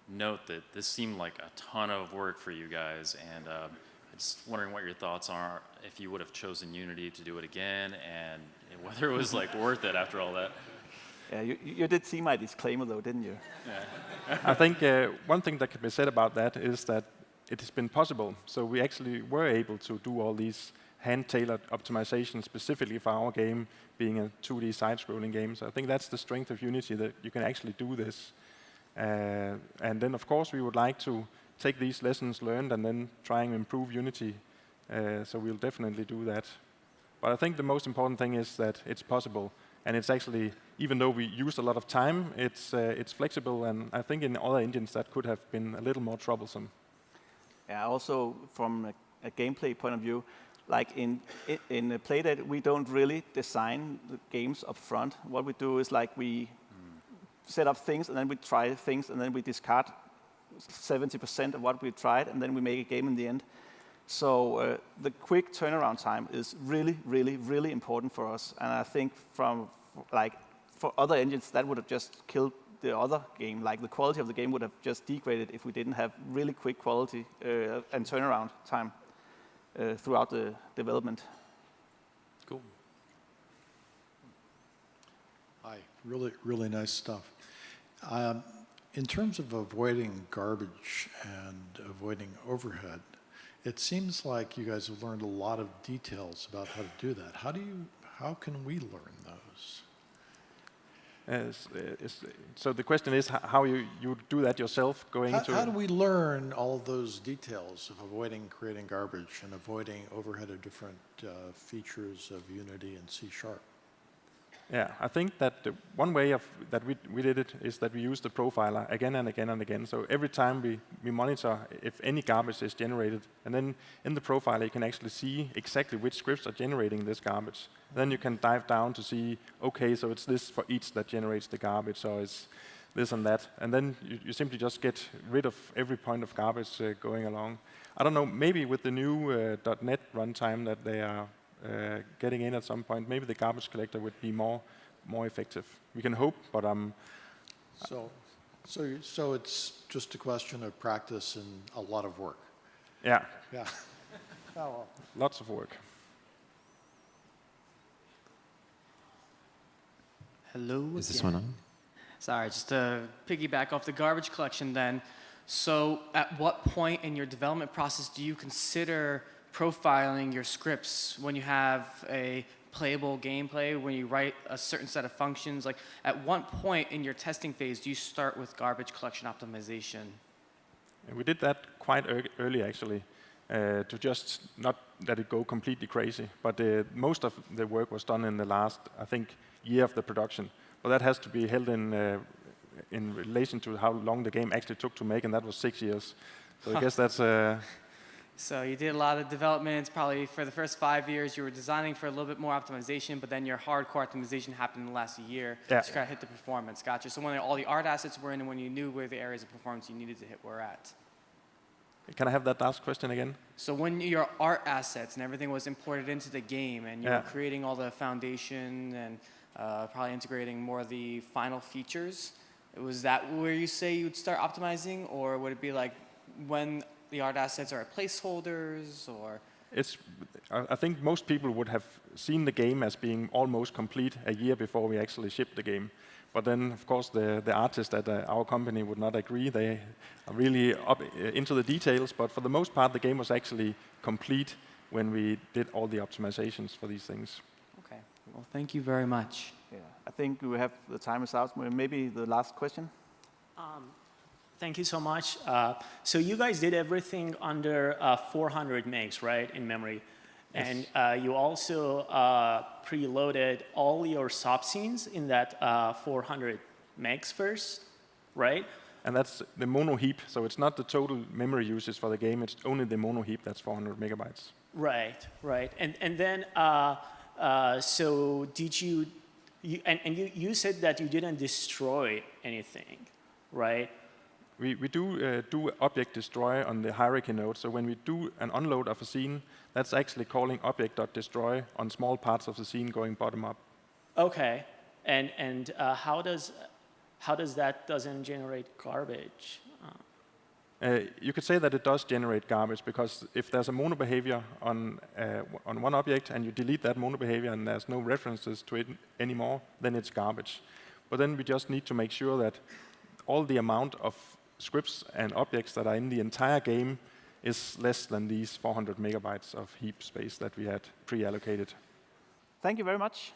note that this seemed like a ton of work for you guys, and I'm just wondering what your thoughts are, if you would have chosen Unity to do it again, and whether it was like worth it after all that. Yeah, you did see my disclaimer though, didn't you? I think one thing that can be said about that is that it has been possible. So we actually were able to do all these hand-tailored optimizations specifically for our game being a 2D side-scrolling game. So I think that's the strength of Unity, that you can actually do this. And then, of course, we would like to take these lessons learned and then try and improve Unity. So we'll definitely do that. But I think the most important thing is that it's possible. And it's actually, even though we use a lot of time, it's flexible. And I think in other engines that could have been a little more troublesome. Yeah, also from a gameplay point of view, like in Playdate, we don't really design the games up front. What we do is like we set up things, and then we try things, and then we discard 70% of what we tried, and then we make a game in the end. So the quick turnaround time is really, really, really important for us. And I think for other engines, that would have just killed the other game. Like the quality of the game would have just degraded if we didn't have really quick quality and turnaround time throughout the development. Cool. Hi, really, really nice stuff. In terms of avoiding garbage and avoiding overhead, it seems like you guys have learned a lot of details about how to do that. How can we learn those? So the question is how you do that yourself, going to... How do we learn all of those details of avoiding creating garbage and avoiding overhead of different features of Unity and C#? Yeah, I think that the one way that we did it is that we use the profiler again and again and again. So every time we monitor if any garbage is generated, and then in the profiler you can actually see exactly which scripts are generating this garbage. Then you can dive down to see, okay, so it's this for each that generates the garbage, or it's this and that. And then you simply just get rid of every point of garbage going along. I don't know, maybe with the new .NET runtime that they are getting in at some point, maybe the garbage collector would be more effective. We can hope, but So it's just a question of practice and a lot of work. Yeah. Yeah. Oh, well. Lots of work. Hello. Is this one on? Sorry, just to piggyback off the garbage collection then. So at what point in your development process do you consider profiling your scripts when you have a playable gameplay, when you write a certain set of functions? Like, at what point in your testing phase do you start with garbage collection optimization? And we did that quite early, actually, to just not let it go completely crazy. But most of the work was done in the last, I think, year of the production. But that has to be held in relation to how long the game actually took to make, and that was 6 years. So I guess that's So you did a lot of development. Probably for the first 5 years, you were designing for a little bit more optimization, but then your hardcore optimization happened in the last year Yeah. to kind of hit the performance. Gotcha. So when all the art assets were in, and when you knew where the areas of performance you needed to hit were at. Can I have that last question again? So when your art assets and everything was imported into the game, and you were creating all the foundation and probably integrating more of the final features, was that where you say you'd start optimizing, or would it be like when the art assets are placeholders, or? I think most people would have seen the game as being almost complete a year before we actually shipped the game. But then, of course, the artists at our company would not agree. They are really up into the details. But for the most part, the game was actually complete when we did all the optimizations for these things. Okay. Well, thank you very much. Yeah, I think we have the time is out. Maybe the last question. Thank you so much. So you guys did everything under 400 megs, right, in memory? Yes. And you also preloaded all your subscenes in that 400 megs first, right? And that's the mono heap, so it's not the total memory usage for the game, it's only the mono heap that's 400 megabytes. Right, right. And then, so did you said that you didn't destroy anything, right? We do object destroy on the hierarchy node, so when we do an unload of a scene, that's actually calling object.destroy on small parts of the scene going bottom up. Okay, and how does that doesn't generate garbage? You could say that it does generate garbage, because if there's a mono behavior on one object and you delete that mono behavior and there's no references to it anymore, then it's garbage. But then we just need to make sure that all the amount of scripts and objects that are in the entire game is less than these 400 megabytes of heap space that we had pre-allocated. Thank you very much.